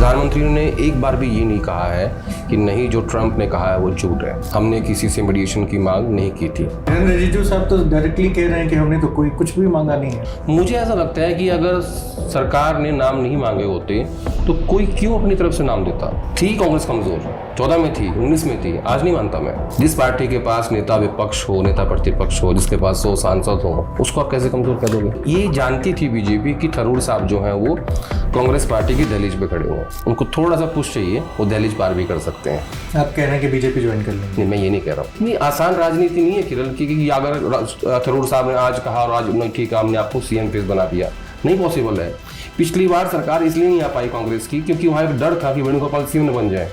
प्रधानमंत्री ने एक बार भी ये नहीं कहा है कि नहीं, जो ट्रंप ने कहा है वो झूठ है। हमने किसी से मीडिएशन की मांग नहीं की थी। किरण रिजिजू साहब तो डायरेक्टली कह रहे हैं कि हमने तो कोई कुछ भी मांगा नहीं है। मुझे ऐसा लगता है कि अगर सरकार ने नाम नहीं मांगे होते तो कोई क्यों अपनी तरफ से नाम देता। थी कांग्रेस कमजोर, 14 में थी, 19 में थी, आज नहीं मानता मैं। जिस पार्टी के पास नेता विपक्ष हो, नेता प्रतिपक्ष हो, जिसके पास 100 सांसद हो, उसको आप कैसे कमजोर कह दोगे। ये जानती थी बीजेपी कि थरूर साहब जो हैं वो कांग्रेस पार्टी की दहलीज पे खड़े हुए, उनको थोड़ा सा पुश चाहिए, वो दहलीज पार भी कर सकते हैं। आप कह रहे हैं कि बीजेपी ज्वाइन कर लेंगे? नहीं, मैं ये नहीं कह रहा हूँ। नहीं, आसान राजनीति नहीं है किरण की अगर थरूर साहब ने आज कहा और आज नहीं ठीक है हमने आपको सीएम फेस बना दिया, नहीं पॉसिबल है। पिछली बार सरकार इसलिए नहीं आ पाई कांग्रेस की क्योंकि वहां एक डर था कि वेणुगोपाल सीएम न बन जाए।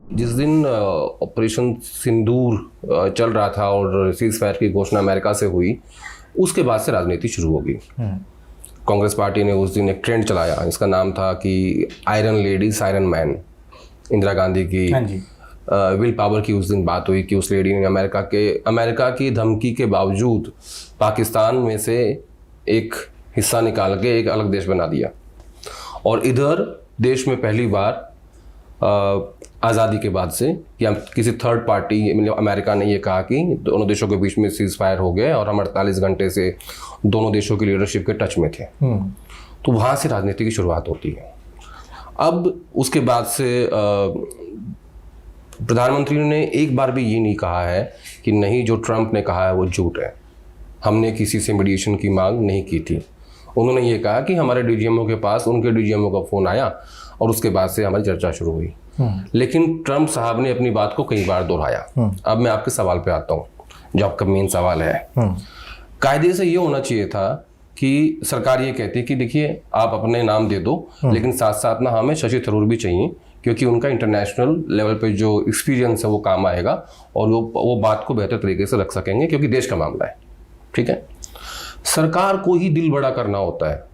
जिस दिन ऑपरेशन सिंदूर चल रहा था और सीज फायर की घोषणा अमेरिका से हुई, उसके बाद से राजनीति शुरू हो गई। कांग्रेस पार्टी ने उस दिन एक ट्रेंड चलाया, इसका नाम था कि iron lady siren man. Indira Gandhi की विल पावर की उस दिन बात हुई कि उस लेडी ने अमेरिका की धमकी के बावजूद पाकिस्तान में से एक हिस्सा निकाल के एक अलग देश बना दिया। और इधर देश में पहली बार आज़ादी के बाद से या किसी थर्ड पार्टी मतलब अमेरिका ने ये कहा कि दोनों देशों के बीच में सीज फायर हो गया और हम 48 घंटे से दोनों देशों की लीडरशिप के टच में थे। तो वहाँ से राजनीति की शुरुआत होती है। अब उसके बाद से प्रधानमंत्री ने एक बार भी ये नहीं कहा है कि नहीं, जो ट्रंप ने कहा है वो झूठ है। हमने किसी से मीडिएशन की मांग नहीं की थी। उन्होंने ये कहा कि हमारे डीजीएमओ के पास उनके डीजीएमओ का फ़ोन आया और उसके बाद से हमारी चर्चा शुरू हुई। लेकिन ट्रंप साहब ने अपनी बात को कई बार दोहराया। अब मैं आपके सवाल पे आता हूँ, जो आपका मेन सवाल है। कायदे से ये होना चाहिए था कि सरकार ये कहती कि देखिए आप अपने नाम दे दो, लेकिन साथ साथ ना हमें शशि थरूर भी चाहिए क्योंकि उनका इंटरनेशनल लेवल पे जो एक्सपीरियंस है वो काम आएगा और वो बात को बेहतर तरीके से रख सकेंगे क्योंकि देश का मामला है। ठीक है, सरकार को ही दिल बड़ा करना होता है,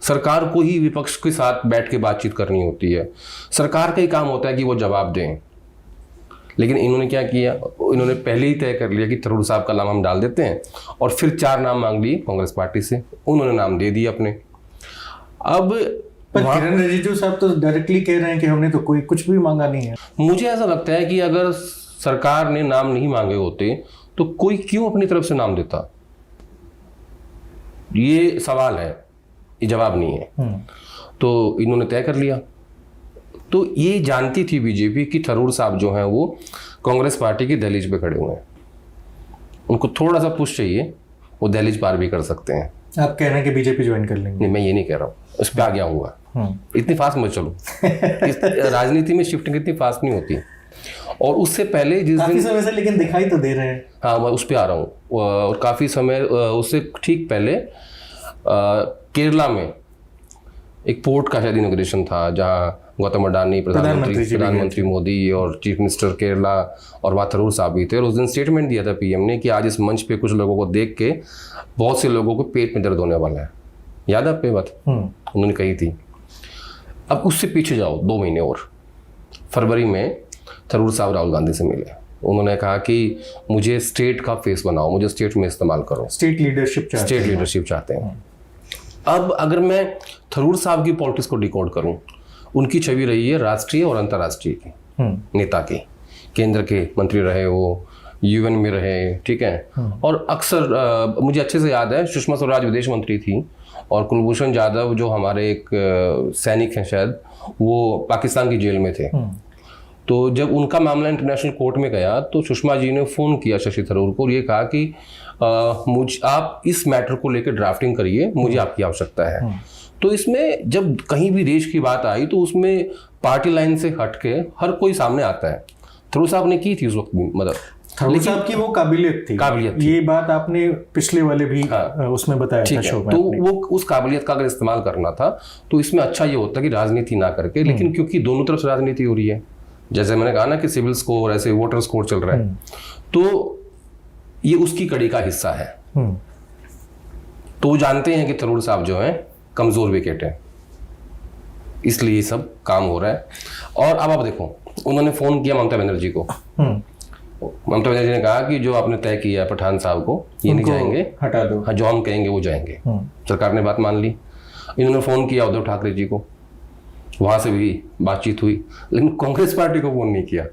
सरकार को ही विपक्ष के साथ बैठ के बातचीत करनी होती है, सरकार का ही काम होता है कि वो जवाब दें। लेकिन इन्होंने क्या किया, इन्होंने पहले ही तय कर लिया कि थरूर साहब का नाम हम डाल देते हैं और फिर 4 नाम मांग लिए कांग्रेस पार्टी से, उन्होंने नाम दे दिए अपने। अब पर किरण रिजिजू साहब तो डायरेक्टली कह रहे हैं कि हमने तो कोई कुछ भी मांगा नहीं है। मुझे ऐसा लगता है कि अगर सरकार ने नाम नहीं मांगे होते तो कोई क्यों अपनी तरफ से नाम देता। ये सवाल है, ये जवाब नहीं है। तो इन्होंने तय कर लिया। तो ये जानती थी बीजेपी कि थरूर साहब जो हैं वो कांग्रेस पार्टी की दहलीज पे खड़े हुए हैं, उनको थोड़ा सा पुश चाहिए, वो दहलीज पार भी कर सकते हैं। आप कह रहे हैं कि बीजेपी ज्वाइन कर लेंगे? नहीं, मैं ये नहीं कह रहा हूँ, उस पर आ गया हूँगा। इतनी फास्ट मत चलो। राजनीति में शिफ्टिंग इतनी फास्ट नहीं होती। और उससे पहले जिस दिन समय से लेकिन दिखाई तो दे रहे हैं। हाँ, मैं उस पर आ रहा हूँ। और काफ़ी समय उससे ठीक पहले केरला में एक पोर्ट का शायद इनॉग्रेशन था जहाँ गौतम अडानी, प्रधानमंत्री मोदी और चीफ मिनिस्टर केरला और वहाँ थरूर साहब भी थे। और उस दिन स्टेटमेंट दिया था पीएम ने कि आज इस मंच पे कुछ लोगों को देख के बहुत से लोगों को पेट में दर्द होने वाला है। याद है आपको ये बात? उन्होंने कही थी। अब उससे पीछे जाओ 2 महीने और, फरवरी में थरूर साहब राहुल गांधी से मिले। उन्होंने कहा कि मुझे स्टेट का फेस बनाओ, मुझे स्टेट में इस्तेमाल करो, स्टेट लीडरशिप चाहते हैं। अब अगर मैं थरूर साहब की पॉलिटिक्स को डिकोड करूं, उनकी छवि रही है राष्ट्रीय और अंतर्राष्ट्रीय की नेता की। केंद्र के मंत्री रहे, वो यूएन में रहे, ठीक है। और अक्सर मुझे अच्छे से याद है सुषमा स्वराज विदेश मंत्री थी और कुलभूषण जाधव जो हमारे एक सैनिक हैं शायद, वो पाकिस्तान की जेल में थे। तो जब उनका मामला इंटरनेशनल कोर्ट में गया तो सुषमा जी ने फ़ोन किया शशि थरूर को और ये कहा कि आप इस मैटर को लेकर ड्राफ्टिंग करिए, मुझे आपकी आवश्यकता है। तो इसमें जब कहीं भी देश की बात आई तो उसमें पार्टी लाइन से हट के हर कोई सामने आता है। थरूर साहब ने की थी उस वक्त मदद, थरूर साहब की वो काबिलियत थी। ये बात आपने पिछले वाले भी उसमें बताया था शो में। तो वो उस काबिलियत का अगर इस्तेमाल करना था तो इसमें अच्छा ये होता कि राजनीति ना करके, लेकिन क्योंकि दोनों तरफ से राजनीति हो रही है, जैसे मैंने कहा ना कि सिविल स्कोर ऐसे वोटर स्कोर चल रहा है, तो ये उसकी कड़ी का हिस्सा है। तो वो जानते हैं कि थरूर साहब जो हैं कमजोर विकेट है, इसलिए सब काम हो रहा है। और अब आप देखो, उन्होंने फोन किया ममता बनर्जी को। ममता बनर्जी ने कहा कि जो आपने तय किया है पठान साहब को, ये नहीं जाएंगे, हटा दो। हाँ, जो हम कहेंगे वो जाएंगे। सरकार ने बात मान ली। इन्होंने फ़ोन किया उद्धव ठाकरे जी को, वहाँ से भी बातचीत हुई, लेकिन कांग्रेस पार्टी को फ़ोन नहीं किया,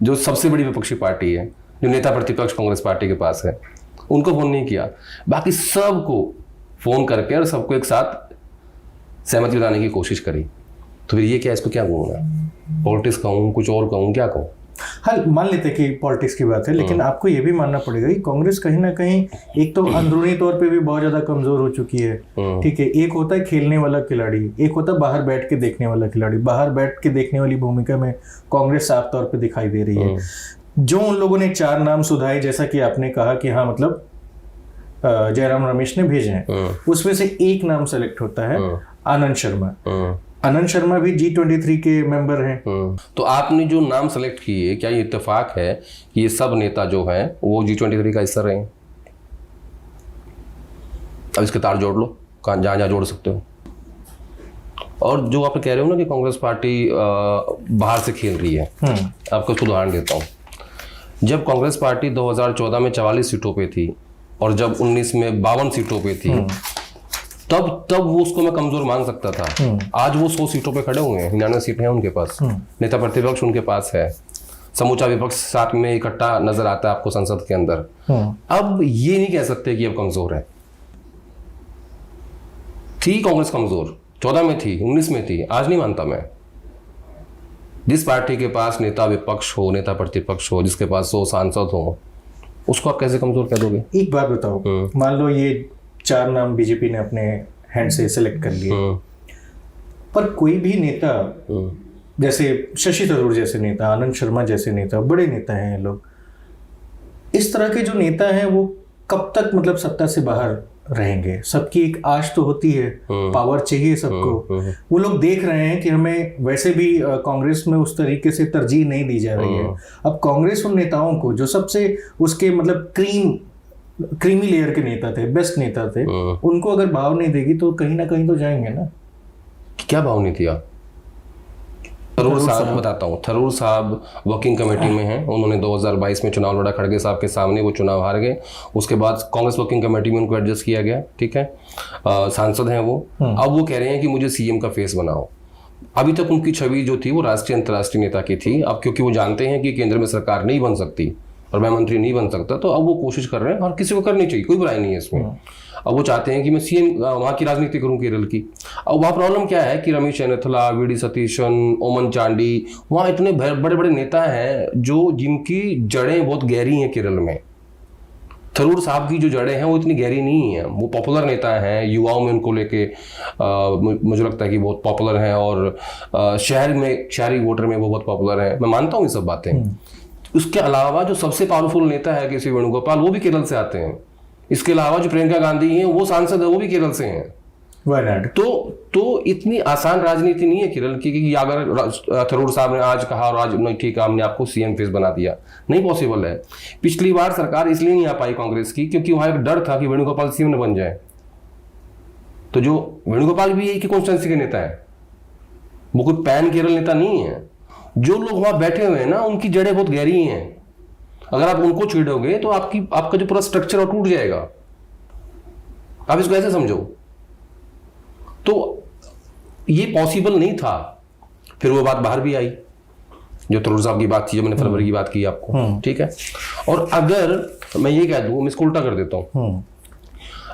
जो सबसे बड़ी विपक्षी पार्टी है, जो नेता प्रतिपक्ष कांग्रेस पार्टी के पास है, उनको फ़ोन नहीं किया। बाकी सबको फ़ोन करके और सबको एक साथ सहमति बनाने की कोशिश करी। तो फिर ये क्या, इसको क्या कहूँ मैं, पॉलिटिक्स कहूँ, कुछ और कहूँ, क्या कहूँ? हाँ, मान लेते कि पॉलिटिक्स की बात है, लेकिन आपको ये भी मानना पड़ेगा कि कांग्रेस कहीं ना कहीं एक तो अंदरूनी तौर पे भी बहुत ज्यादा कमजोर हो चुकी है। ठीक है, एक होता है खेलने वाला खिलाड़ी, एक होता है बाहर बैठ के देखने वाला खिलाड़ी। बाहर बैठ के देखने वाली भूमिका में कांग्रेस साफ तौर पे दिखाई दे रही है। जो उन लोगों ने 4 नाम सुधाए, जैसा कि आपने कहा कि हाँ मतलब जयराम रमेश ने भेजे हैं, उसमें से एक नाम सेलेक्ट होता है आनंद शर्मा। आनंद शर्मा भी G23 के मेंबर हैं। तो आपने जो नाम सेलेक्ट किए, क्या ये इत्तेफाक है कि ये सब नेता जो हैं वो G23 का हिस्सा रहे हैं? अब इसके तार जोड़ लो, जहाँ जहाँ जोड़ सकते हो। और जो आप कह रहे हो ना कि कांग्रेस पार्टी बाहर से खेल रही है, आपको कुछ उदाहरण देता हूँ। जब कांग्रेस पार्टी 2014 में 44 सीटों पे थी और जब 19 में 52 सीटों पे थी, तब वो उसको मैं कमजोर मान सकता था। आज वो 100 सीटों पे खड़े हुए हैं, 99 सीटें हैं उनके पास, नेता प्रतिपक्ष उनके पास है, समूचा विपक्ष साथ में इकट्ठा नजर आता है आपको संसद के अंदर। अब ये नहीं कह सकते कि अब कमजोर है। थी कांग्रेस कमजोर, 14 में थी, 19 में थी, आज नहीं मानता मैं। जिस पार्टी के पास नेता विपक्ष हो, नेता प्रतिपक्ष हो, जिसके पास 100 सांसद हो, उसको आप कैसे कमजोर कह दोगे? एक बात बताओ, मान लो ये 4 नाम बीजेपी ने अपने हैंड से सिलेक्ट कर लिए, पर कोई भी नेता, जैसे शशि थरूर जैसे नेता, आनंद शर्मा जैसे नेता, बड़े नेता हैं ये लोग, इस तरह के जो नेता हैं वो कब तक मतलब सत्ता से बाहर रहेंगे? सबकी एक आश तो होती है, पावर चाहिए सबको। वो लोग देख रहे हैं कि हमें वैसे भी कांग्रेस में उस तरीके से तरजीह नहीं दी जा रही है। अब कांग्रेस उन नेताओं को जो सबसे उसके मतलब क्रीमी लेयर के नेता थे, बेस्ट नेता थे, उनको अगर भाव नहीं देगी तो कहीं ना कहीं तो जाएंगे ना। क्या भाव नहीं दिया? थरूर साहब बताता हूँ, थरूर साहब वर्किंग कमेटी में हैं। उन्होंने 2022 में चुनाव लड़ा, खड़गे साहब के सामने, वो चुनाव हार गए। उसके बाद कांग्रेस वर्किंग कमेटी में उनको एडजस्ट किया गया, ठीक है, सांसद हैं वो। अब वो कह रहे हैं कि मुझे सीएम का फेस बनाओ। अभी तक उनकी छवि जो थी वो राष्ट्रीय अंतर्राष्ट्रीय नेता की थी। अब क्योंकि वो जानते हैं कि केंद्र में सरकार नहीं बन सकती और मैं मंत्री नहीं बन सकता, तो अब वो कोशिश कर रहे हैं, और किसी को करनी चाहिए, कोई बुराई नहीं है इसमें। अब वो चाहते हैं कि मैं सीएम वहाँ की राजनीति करूँ केरल की। अब वहाँ प्रॉब्लम क्या है कि रमेश चन्नीथला, वीडी सतीशन, ओमन चांडी, वहाँ इतने बड़े बड़े नेता हैं जो जिनकी जड़ें बहुत गहरी हैं केरल में। थरूर साहब की जो जड़ें हैं वो इतनी गहरी नहीं है। वो पॉपुलर नेता हैं, युवाओं में उनको लेके मुझे लगता है कि बहुत पॉपुलर हैं, और शहरी वोटर में वो बहुत पॉपुलर हैं। मैं मानता हूँ ये सब बातें। उसके अलावा जो सबसे पावरफुल नेता है के.सी. वेणुगोपाल, वो भी केरल से आते हैं। इसके अलावा जो प्रियंका गांधी हैं, वो सांसद है, वो भी केरल से हैं। तो इतनी आसान राजनीति नहीं है केरल की कि अगर थरूर साहब ने आज कहा और आज नहीं, ठीक है, हमने आपको सीएम फेस बना दिया, नहीं पॉसिबल है। पिछली बार सरकार इसलिए नहीं आ पाई कांग्रेस की क्योंकि वहां एक डर था कि वेणुगोपाल सीएम न बन जाए। तो जो वेणुगोपाल भी एक ही कॉन्स्टिट्यूंसी के नेता है, वो कोई पैन केरल नेता नहीं है। जो लोग वहां बैठे हुए हैं ना, उनकी जड़ें बहुत गहरी हैं। अगर आप उनको छेड़ोगे तो आपका जो पूरा स्ट्रक्चर है टूट जाएगा। आप इसको ऐसे समझो। तो ये पॉसिबल नहीं था। फिर वो बात बाहर भी आई, जो थरूर साहब की बात थी, जो मैंने फरवरी की बात की आपको, ठीक है। और अगर मैं ये कह दूं, मैं इसको उल्टा कर देता हूं,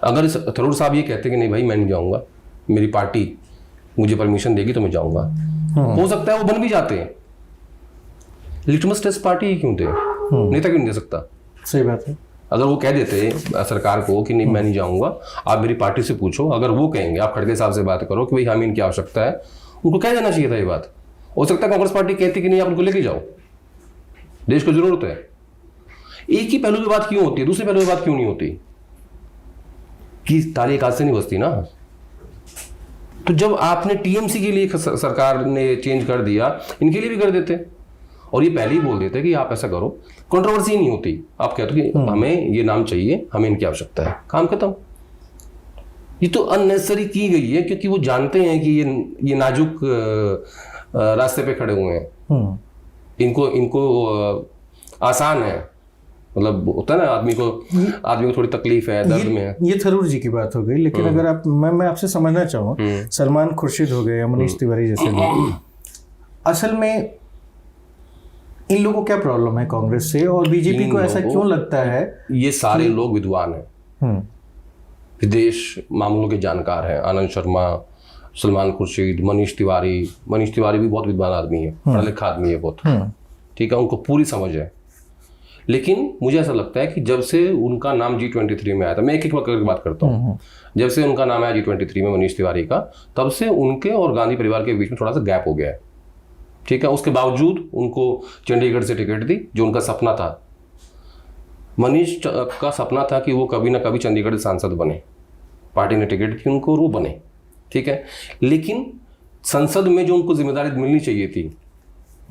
अगर थरूर साहब ये कहते कि नहीं भाई मैं नहीं जाऊंगा, मेरी पार्टी मुझे परमिशन देगी तो मैं जाऊंगा, हो सकता है वो बन भी जाते हैं। लिटमस टेस्ट पार्टी क्यों दे, नेता क्यों नहीं दे सकता? सही बात है। अगर वो कह देते सरकार को कि नहीं मैं नहीं जाऊंगा, आप मेरी पार्टी से पूछो, अगर वो कहेंगे, आप खड़गे साहब से बात करो कि भाई हमें इनकी आवश्यकता है, उनको कह देना चाहिए था ये बात। हो सकता है कांग्रेस पार्टी कहती कि नहीं आप उनको लेके जाओ, देश को जरूरत है। एक ही पहलू की बात क्यों होती है, दूसरे पहलू की बात क्यों नहीं होती? कि ताली एक हाथ से नहीं बजती ना। तो जब आपने टीएमसी के लिए सरकार ने चेंज कर दिया, इनके लिए भी कर देते और ये पहले ही बोल देते कि आप ऐसा करो, कंट्रोवर्सी नहीं होती। आप कहते हो कि हमें ये नाम चाहिए, हमें इनकी आवश्यकता है, काम खत्म। ये तो अननेसेसरी की गई है क्योंकि वो जानते हैं कि ये नाजुक रास्ते पे खड़े हुए हैं, इनको आसान है मतलब होता है ना, आदमी को थोड़ी तकलीफ है, दर्द में है। ये थरूर जी की बात हो गई, लेकिन अगर आप मैं आपसे समझना चाहूँ, सलमान खुर्शीद हो गए या मनीष तिवारी जैसे लोग, असल में इन लोगों को क्या प्रॉब्लम है कांग्रेस से, और बीजेपी को ऐसा क्यों लगता है? ये सारे लोग विद्वान हैं, विदेश मामलों के जानकार हैं। आनंद शर्मा, सलमान खुर्शीद, मनीष तिवारी भी बहुत विद्वान आदमी है, पढ़ा लिखा आदमी है बहुत, ठीक है, उनको पूरी समझ है। लेकिन मुझे ऐसा लगता है कि जब से उनका नाम G23 में आया था, मैं एक करके बात करता हूँ, जब से उनका नाम आया G23 में मनीष तिवारी का, तब से उनके और गांधी परिवार के बीच में थोड़ा सा गैप हो गया है, ठीक है। उसके बावजूद उनको चंडीगढ़ से टिकट दी, जो उनका सपना था। मनीष का सपना था कि वो कभी ना कभी चंडीगढ़ सांसद बने, पार्टी ने टिकट दी उनको और वो बने, ठीक है। लेकिन संसद में जो उनको जिम्मेदारी मिलनी चाहिए थी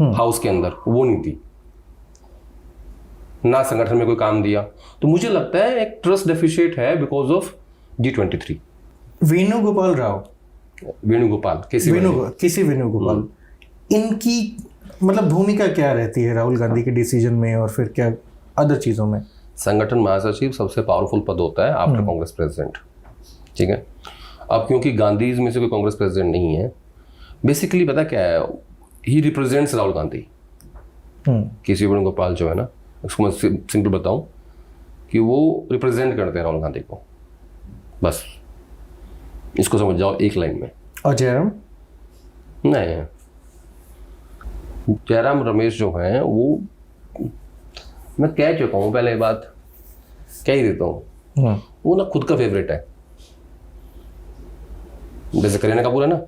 हाउस के अंदर, वो नहीं थी, ना संगठन में कोई काम दिया। तो मुझे लगता है एक ट्रस्ट डेफिशिएट है because of G23। Venugopal Rao, किसी वेणुगोपाल, इनकी मतलब भूमिका क्या रहती है राहुल गांधी के डिसीजन में और फिर क्या अदर चीज़ों में? संगठन महासचिव सबसे पावरफुल पद होता है आफ्टर कांग्रेस प्रेसिडेंट, ठीक है। अब क्योंकि गांधी में से कोई कांग्रेस प्रेसिडेंट नहीं है, बेसिकली पता क्या है, ही रिप्रेजेंट्स राहुल गांधी। केसी वेणुगोपाल जो है ना, उसको मैं सिंपल बताऊं कि वो रिप्रेजेंट करते हैं राहुल गांधी को, बस इसको समझ जाओ एक लाइन में। और जयराम? नहीं, जयराम रमेश जो हैं वो, मैं कह चुका हूँ पहले, बात कह ही देता हूँ, वो ना खुद का फेवरेट है। जैसे करीना कपूर है ना,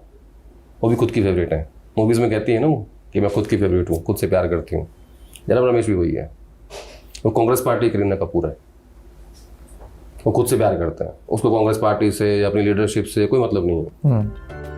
वो भी खुद की फेवरेट है, मूवीज में कहती है ना वो कि मैं खुद की फेवरेट हूँ, खुद से प्यार करती हूँ। जयराम रमेश भी वही है, वो कांग्रेस पार्टी करीना कपूर है, वो खुद से प्यार करते हैं, उसको कांग्रेस पार्टी से या अपनी लीडरशिप से कोई मतलब नहीं है।